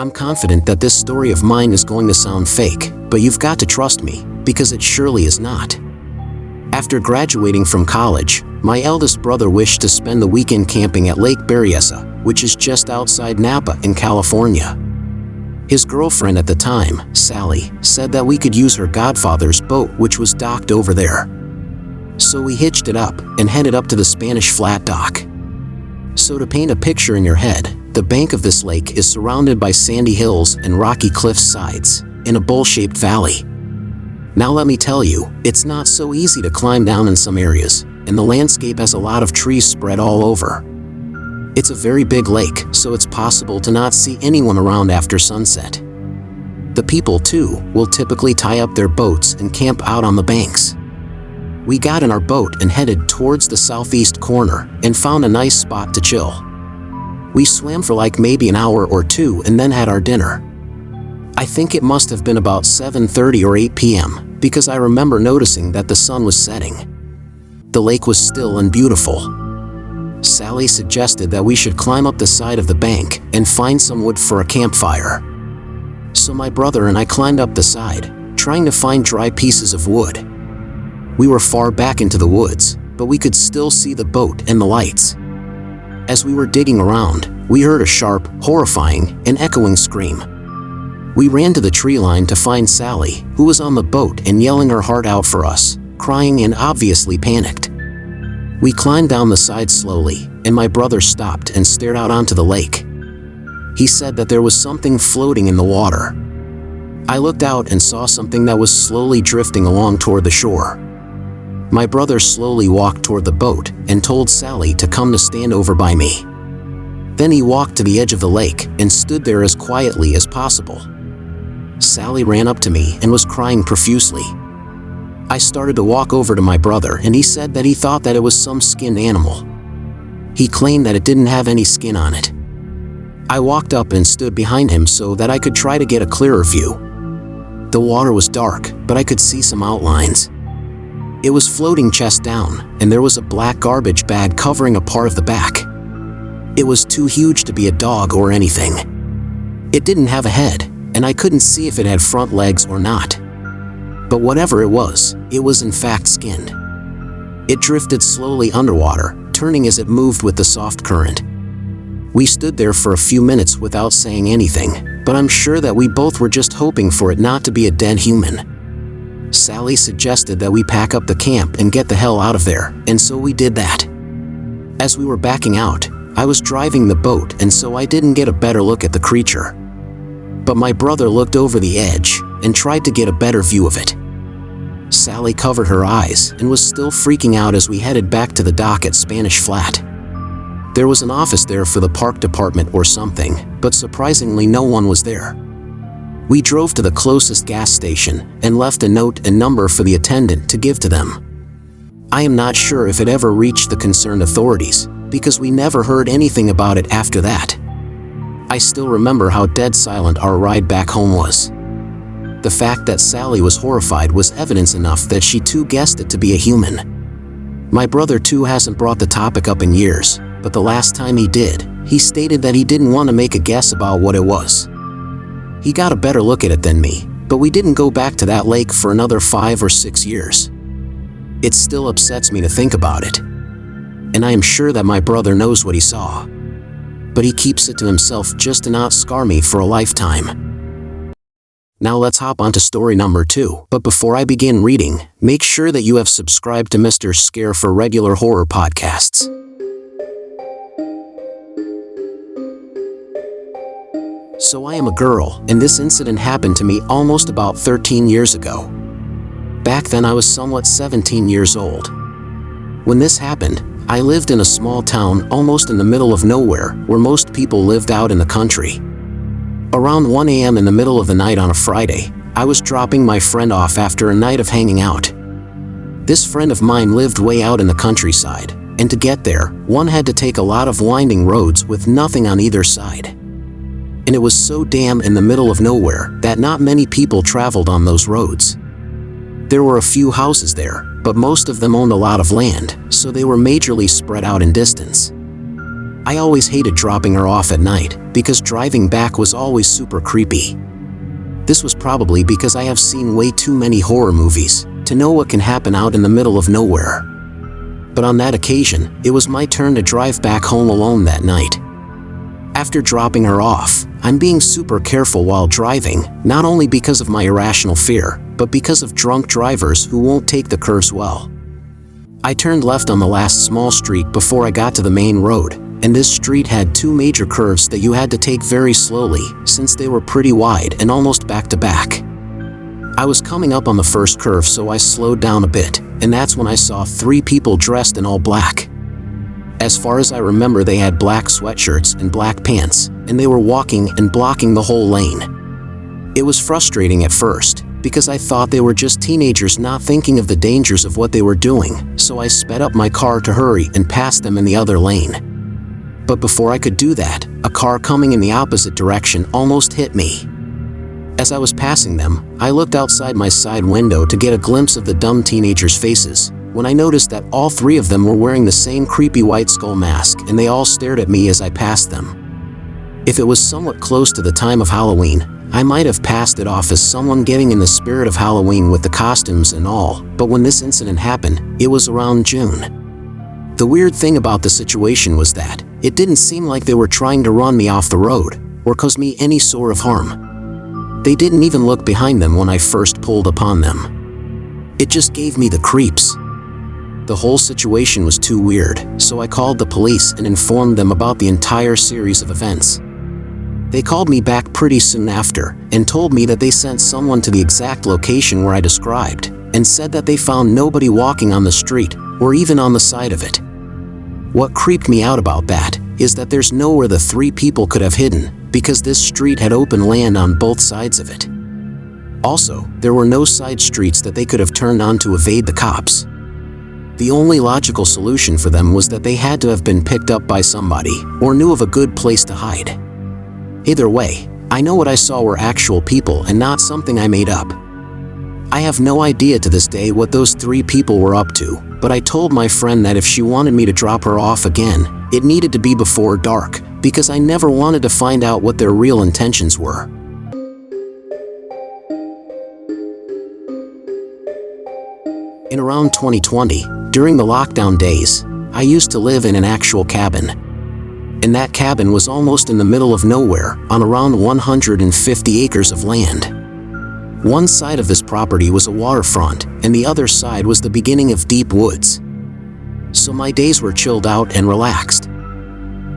I'm confident that this story of mine is going to sound fake, but you've got to trust me, because it surely is not. After graduating from college, my eldest brother wished to spend the weekend camping at Lake Berryessa, which is just outside Napa in California. His girlfriend at the time, Sally, said that we could use her godfather's boat, which was docked over there. So we hitched it up and headed up to the Spanish Flat dock. So to paint a picture in your head, the bank of this lake is surrounded by sandy hills and rocky cliff sides in a bowl-shaped valley. Now let me tell you, it's not so easy to climb down in some areas, and the landscape has a lot of trees spread all over. It's a very big lake, so it's possible to not see anyone around after sunset. The people, too, will typically tie up their boats and camp out on the banks. We got in our boat and headed towards the southeast corner and found a nice spot to chill. We swam for like maybe an hour or two and then had our dinner. I think it must have been about 7:30 or 8 p.m. because I remember noticing that the sun was setting. The lake was still and beautiful. Sally suggested that we should climb up the side of the bank and find some wood for a campfire. So my brother and I climbed up the side, trying to find dry pieces of wood. We were far back into the woods, but we could still see the boat and the lights. As we were digging around, we heard a sharp, horrifying, and echoing scream. We ran to the tree line to find Sally, who was on the boat and yelling her heart out for us, crying and obviously panicked. We climbed down the side slowly, and my brother stopped and stared out onto the lake. He said that there was something floating in the water. I looked out and saw something that was slowly drifting along toward the shore. My brother slowly walked toward the boat and told Sally to come to stand over by me. Then he walked to the edge of the lake and stood there as quietly as possible. Sally ran up to me and was crying profusely. I started to walk over to my brother and he said that he thought that it was some skinned animal. He claimed that it didn't have any skin on it. I walked up and stood behind him so that I could try to get a clearer view. The water was dark, but I could see some outlines. It was floating chest down, and there was a black garbage bag covering a part of the back. It was too huge to be a dog or anything. It didn't have a head, and I couldn't see if it had front legs or not. But whatever it was in fact skinned. It drifted slowly underwater, turning as it moved with the soft current. We stood there for a few minutes without saying anything, but I'm sure that we both were just hoping for it not to be a dead human. Sally suggested that we pack up the camp and get the hell out of there, and so we did that. As we were backing out, I was driving the boat, and so I didn't get a better look at the creature. But my brother looked over the edge and tried to get a better view of it. Sally covered her eyes and was still freaking out as we headed back to the dock at Spanish Flat. There was an office there for the park department or something, but surprisingly no one was there. We drove to the closest gas station and left a note and number for the attendant to give to them. I am not sure if it ever reached the concerned authorities, because we never heard anything about it after that. I still remember how dead silent our ride back home was. The fact that Sally was horrified was evidence enough that she too guessed it to be a human. My brother too hasn't brought the topic up in years, but the last time he did, he stated that he didn't want to make a guess about what it was. He got a better look at it than me, but we didn't go back to that lake for another 5 or 6 years. It still upsets me to think about it. And I am sure that my brother knows what he saw. But he keeps it to himself just to not scar me for a lifetime. Now let's hop on to story number 2. But before I begin reading, make sure that you have subscribed to Mr. Scare for regular horror podcasts. So I am a girl, and this incident happened to me almost about 13 years ago. Back then I was somewhat 17 years old. When this happened, I lived in a small town almost in the middle of nowhere where most people lived out in the country. Around 1 a.m. in the middle of the night on a Friday, I was dropping my friend off after a night of hanging out. This friend of mine lived way out in the countryside, and to get there, one had to take a lot of winding roads with nothing on either side. And it was so damn in the middle of nowhere that not many people traveled on those roads. There were a few houses there, but most of them owned a lot of land, so they were majorly spread out in distance. I always hated dropping her off at night because driving back was always super creepy. This was probably because I have seen way too many horror movies to know what can happen out in the middle of nowhere. But on that occasion, it was my turn to drive back home alone that night. After dropping her off, I'm being super careful while driving, not only because of my irrational fear, but because of drunk drivers who won't take the curves well. I turned left on the last small street before I got to the main road, and this street had two major curves that you had to take very slowly since they were pretty wide and almost back to back. I was coming up on the first curve, so I slowed down a bit, and that's when I saw three people dressed in all black. As far as I remember, they had black sweatshirts and black pants, and they were walking and blocking the whole lane. It was frustrating at first, because I thought they were just teenagers not thinking of the dangers of what they were doing, so I sped up my car to hurry and passed them in the other lane. But before I could do that, a car coming in the opposite direction almost hit me. As I was passing them, I looked outside my side window to get a glimpse of the dumb teenagers' faces, when I noticed that all three of them were wearing the same creepy white skull mask, and they all stared at me as I passed them. If it was somewhat close to the time of Halloween, I might have passed it off as someone getting in the spirit of Halloween with the costumes and all, but when this incident happened, it was around June. The weird thing about the situation was that it didn't seem like they were trying to run me off the road or cause me any sort of harm. They didn't even look behind them when I first pulled upon them. It just gave me the creeps. The whole situation was too weird, so I called the police and informed them about the entire series of events. They called me back pretty soon after and told me that they sent someone to the exact location where I described and said that they found nobody walking on the street or even on the side of it. What creeped me out about that is that there's nowhere the three people could have hidden because this street had open land on both sides of it. Also, there were no side streets that they could have turned on to evade the cops. The only logical solution for them was that they had to have been picked up by somebody or knew of a good place to hide. Either way, I know what I saw were actual people and not something I made up. I have no idea to this day what those three people were up to, but I told my friend that if she wanted me to drop her off again, it needed to be before dark, because I never wanted to find out what their real intentions were. In around 2020, during the lockdown days, I used to live in an actual cabin. And that cabin was almost in the middle of nowhere on around 150 acres of land. One side of this property was a waterfront, and the other side was the beginning of deep woods. So my days were chilled out and relaxed.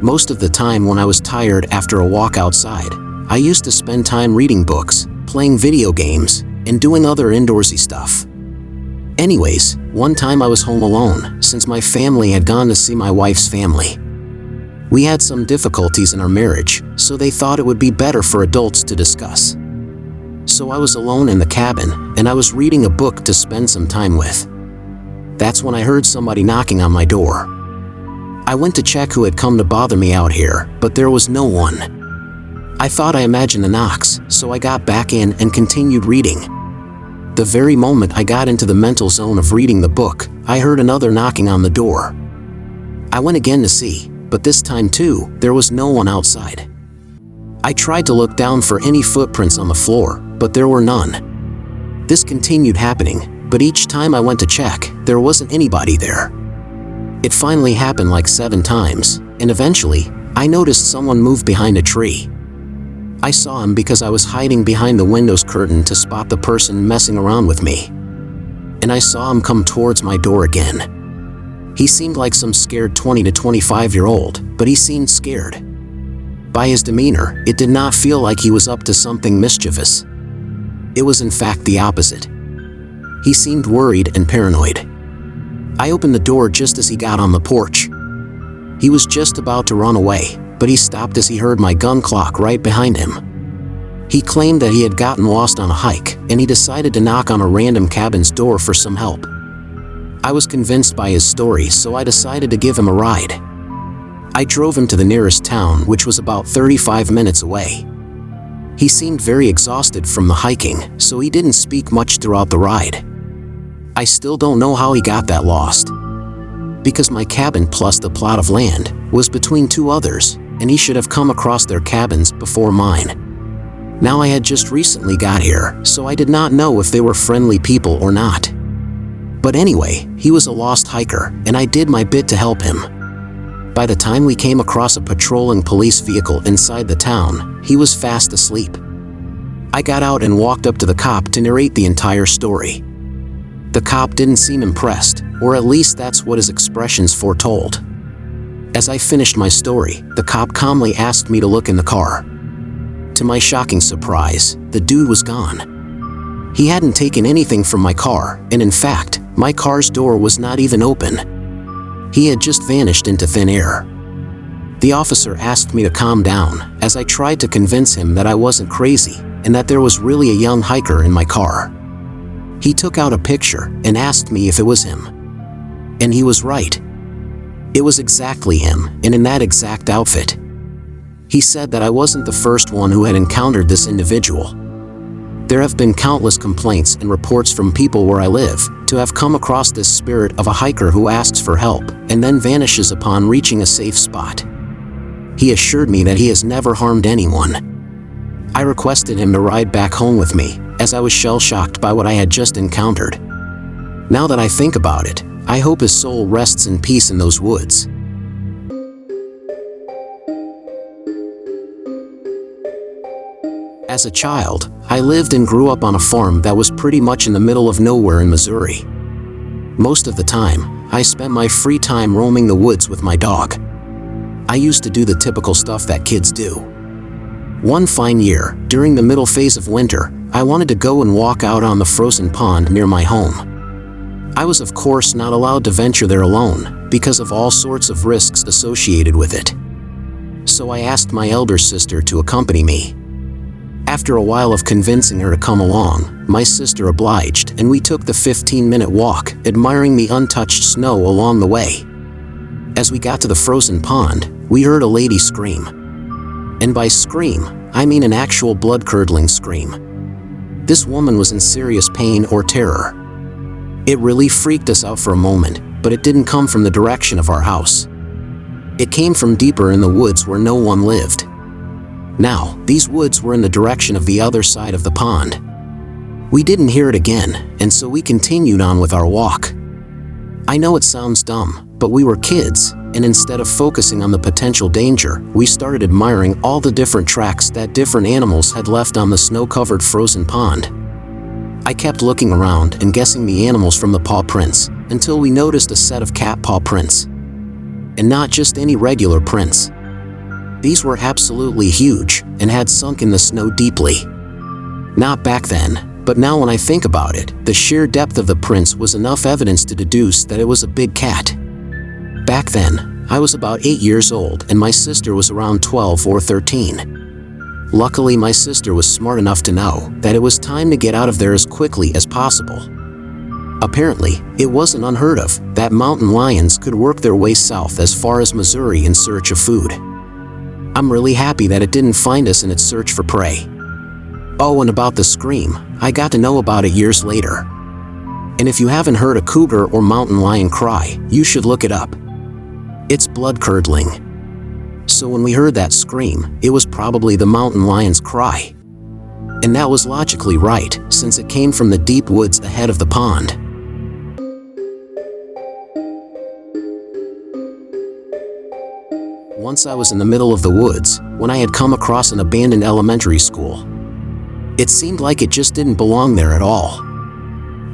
Most of the time when I was tired after a walk outside, I used to spend time reading books, playing video games, and doing other indoorsy stuff. Anyways, one time I was home alone since my family had gone to see my wife's family. We had some difficulties in our marriage, so they thought it would be better for adults to discuss. So I was alone in the cabin, and I was reading a book to spend some time with. That's when I heard somebody knocking on my door. I went to check who had come to bother me out here, but there was no one. I thought I imagined the knocks, so I got back in and continued reading. The very moment I got into the mental zone of reading the book, I heard another knocking on the door. I went again to see, but this time too, there was no one outside. I tried to look down for any footprints on the floor, but there were none. This continued happening, but each time I went to check, there wasn't anybody there. It finally happened like 7 times, and eventually, I noticed someone move behind a tree. I saw him because I was hiding behind the window's curtain to spot the person messing around with me. And I saw him come towards my door again. He seemed like some scared 20 to 25-year-old, but he seemed scared. By his demeanor, it did not feel like he was up to something mischievous. It was in fact the opposite. He seemed worried and paranoid. I opened the door just as he got on the porch. He was just about to run away, but he stopped as he heard my gun clock right behind him. He claimed that he had gotten lost on a hike, and he decided to knock on a random cabin's door for some help. I was convinced by his story, so I decided to give him a ride. I drove him to the nearest town, which was about 35 minutes away. He seemed very exhausted from the hiking, so he didn't speak much throughout the ride. I still don't know how he got that lost. because my cabin plus the plot of land was between two others, and he should have come across their cabins before mine. Now I had just recently got here, so I did not know if they were friendly people or not. But anyway, he was a lost hiker, and I did my bit to help him. By the time we came across a patrolling police vehicle inside the town, he was fast asleep. I got out and walked up to the cop to narrate the entire story. The cop didn't seem impressed, or at least that's what his expressions foretold. As I finished my story, the cop calmly asked me to look in the car. To my shocking surprise, the dude was gone. He hadn't taken anything from my car, and in fact, my car's door was not even open. He had just vanished into thin air. The officer asked me to calm down as I tried to convince him that I wasn't crazy and that there was really a young hiker in my car. He took out a picture and asked me if it was him. And he was right. It was exactly him, and in that exact outfit. He said that I wasn't the first one who had encountered this individual. There have been countless complaints and reports from people where I live to have come across this spirit of a hiker who asks for help and then vanishes upon reaching a safe spot. He assured me that he has never harmed anyone. I requested him to ride back home with me, as I was shell-shocked by what I had just encountered. Now that I think about it, I hope his soul rests in peace in those woods. As a child, I lived and grew up on a farm that was pretty much in the middle of nowhere in Missouri. Most of the time, I spent my free time roaming the woods with my dog. I used to do the typical stuff that kids do. One fine year, during the middle phase of winter, I wanted to go and walk out on the frozen pond near my home. I was of course not allowed to venture there alone because of all sorts of risks associated with it. So I asked my elder sister to accompany me. After a while of convincing her to come along, my sister obliged and we took the 15-minute walk, admiring the untouched snow along the way. As we got to the frozen pond, we heard a lady scream. And by scream, I mean an actual blood-curdling scream. This woman was in serious pain or terror. It really freaked us out for a moment, but it didn't come from the direction of our house. It came from deeper in the woods where no one lived. Now, these woods were in the direction of the other side of the pond. We didn't hear it again, and so we continued on with our walk. I know it sounds dumb, but we were kids, and instead of focusing on the potential danger, we started admiring all the different tracks that different animals had left on the snow-covered frozen pond. I kept looking around and guessing the animals from the paw prints, until we noticed a set of cat paw prints. And not just any regular prints. These were absolutely huge and had sunk in the snow deeply. Not back then, but now when I think about it, the sheer depth of the prints was enough evidence to deduce that it was a big cat. Back then, I was about 8 years old and my sister was around 12 or 13. Luckily, my sister was smart enough to know that it was time to get out of there as quickly as possible. Apparently, it wasn't unheard of that mountain lions could work their way south as far as Missouri in search of food. I'm really happy that it didn't find us in its search for prey. Oh, and about the scream, I got to know about it years later. And if you haven't heard a cougar or mountain lion cry, you should look it up. It's blood-curdling. So when we heard that scream, it was probably the mountain lion's cry. And that was logically right, since it came from the deep woods ahead of the pond. Once I was in the middle of the woods, when I had come across an abandoned elementary school. It seemed like it just didn't belong there at all.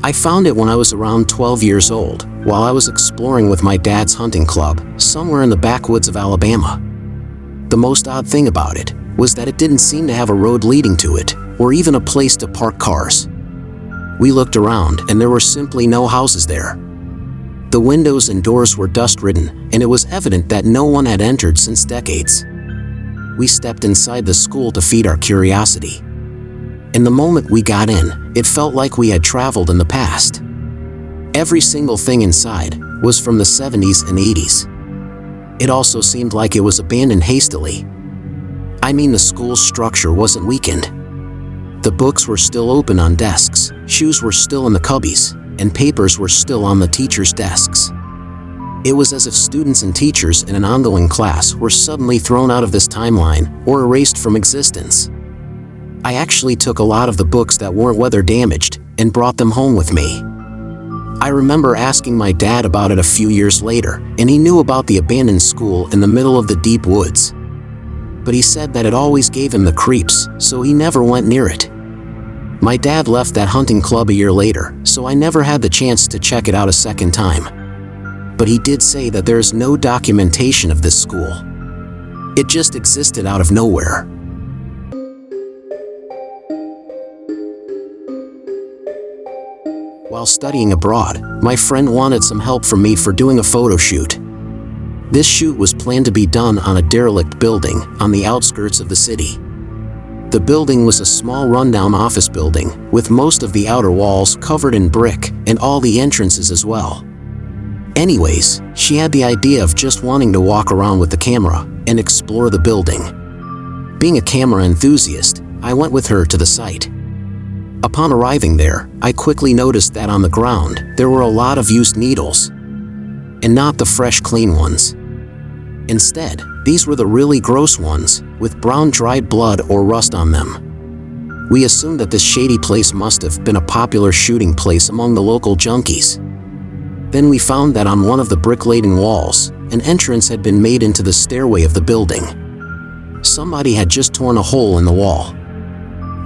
I found it when I was around 12 years old, while I was exploring with my dad's hunting club, somewhere in the backwoods of Alabama. The most odd thing about it was that it didn't seem to have a road leading to it, or even a place to park cars. We looked around and there were simply no houses there. The windows and doors were dust-ridden, and it was evident that no one had entered since decades. We stepped inside the school to feed our curiosity. And the moment we got in, it felt like we had traveled in the past. Every single thing inside was from the 70s and 80s. It also seemed like it was abandoned hastily. I mean, the school's structure wasn't weakened. The books were still open on desks, shoes were still in the cubbies, and papers were still on the teachers' desks. It was as if students and teachers in an ongoing class were suddenly thrown out of this timeline or erased from existence. I actually took a lot of the books that weren't weather damaged and brought them home with me. I remember asking my dad about it a few years later, and he knew about the abandoned school in the middle of the deep woods. But he said that it always gave him the creeps, so he never went near it. My dad left that hunting club a year later, so I never had the chance to check it out a second time. But he did say that there is no documentation of this school. It just existed out of nowhere. While studying abroad, my friend wanted some help from me for doing a photo shoot. This shoot was planned to be done on a derelict building on the outskirts of the city. The building was a small rundown office building, with most of the outer walls covered in brick and all the entrances as well. Anyways, she had the idea of just wanting to walk around with the camera and explore the building. Being a camera enthusiast, I went with her to the site. Upon arriving there, I quickly noticed that on the ground, there were a lot of used needles. And not the fresh, clean ones. Instead, these were the really gross ones, with brown dried blood or rust on them. We assumed that this shady place must have been a popular shooting place among the local junkies. Then we found that on one of the brick-laden walls, an entrance had been made into the stairway of the building. Somebody had just torn a hole in the wall.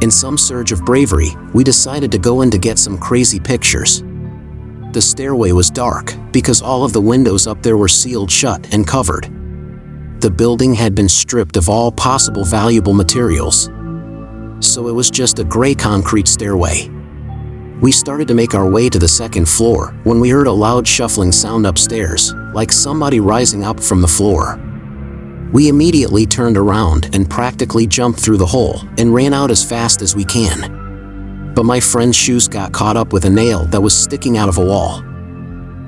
In some surge of bravery, we decided to go in to get some crazy pictures. The stairway was dark because all of the windows up there were sealed shut and covered. The building had been stripped of all possible valuable materials. So it was just a gray concrete stairway. We started to make our way to the second floor when we heard a loud shuffling sound upstairs, like somebody rising up from the floor. We immediately turned around and practically jumped through the hole and ran out as fast as we can. But my friend's shoes got caught up with a nail that was sticking out of a wall.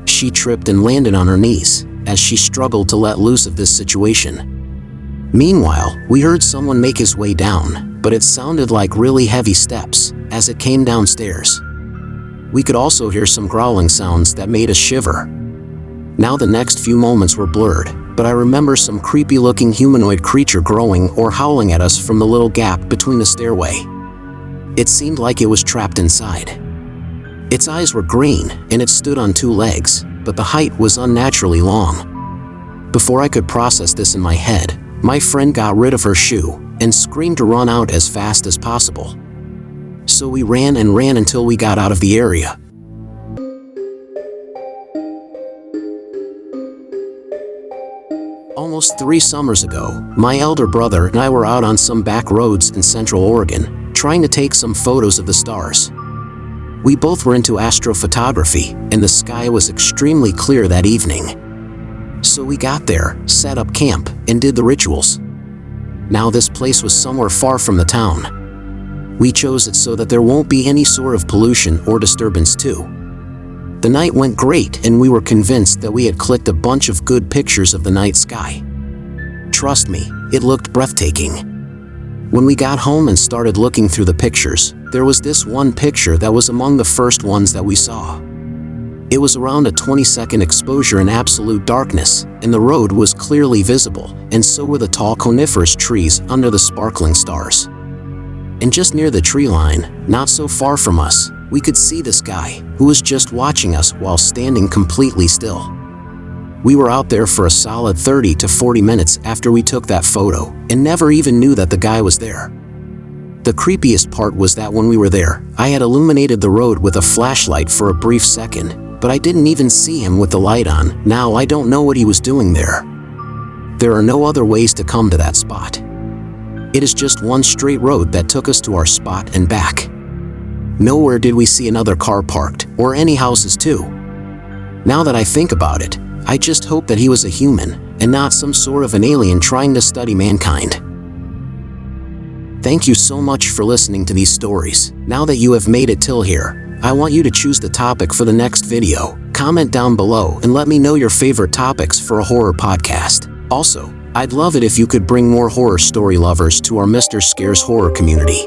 She tripped and landed on her knees as she struggled to let loose of this situation. Meanwhile, we heard someone make his way down, but it sounded like really heavy steps as it came downstairs. We could also hear some growling sounds that made us shiver. Now the next few moments were blurred, but I remember some creepy-looking humanoid creature growling or howling at us from the little gap between the stairway. It seemed like it was trapped inside. Its eyes were green, and it stood on two legs, but the height was unnaturally long. Before I could process this in my head, my friend got rid of her shoe and screamed to run out as fast as possible. So we ran and ran until we got out of the area. Almost 3 summers ago, my elder brother and I were out on some back roads in Central Oregon, trying to take some photos of the stars. We both were into astrophotography, and the sky was extremely clear that evening. So we got there, set up camp, and did the rituals. Now this place was somewhere far from the town. We chose it so that there won't be any sort of pollution or disturbance too. The night went great, and we were convinced that we had clicked a bunch of good pictures of the night sky. Trust me, it looked breathtaking. When we got home and started looking through the pictures, there was this one picture that was among the first ones that we saw. It was around a 20-second exposure in absolute darkness, and the road was clearly visible, and so were the tall coniferous trees under the sparkling stars. And just near the tree line, not so far from us, we could see this guy, who was just watching us while standing completely still. We were out there for a solid 30 to 40 minutes after we took that photo, and never even knew that the guy was there. The creepiest part was that when we were there, I had illuminated the road with a flashlight for a brief second, but I didn't even see him with the light on. Now I don't know what he was doing there. There are no other ways to come to that spot. It is just one straight road that took us to our spot and back. Nowhere did we see another car parked, or any houses too. Now that I think about it, I just hope that he was a human, and not some sort of an alien trying to study mankind. Thank you so much for listening to these stories. Now that you have made it till here, I want you to choose the topic for the next video. Comment down below and let me know your favorite topics for a horror podcast. Also, I'd love it if you could bring more horror story lovers to our Mr. Scares horror community.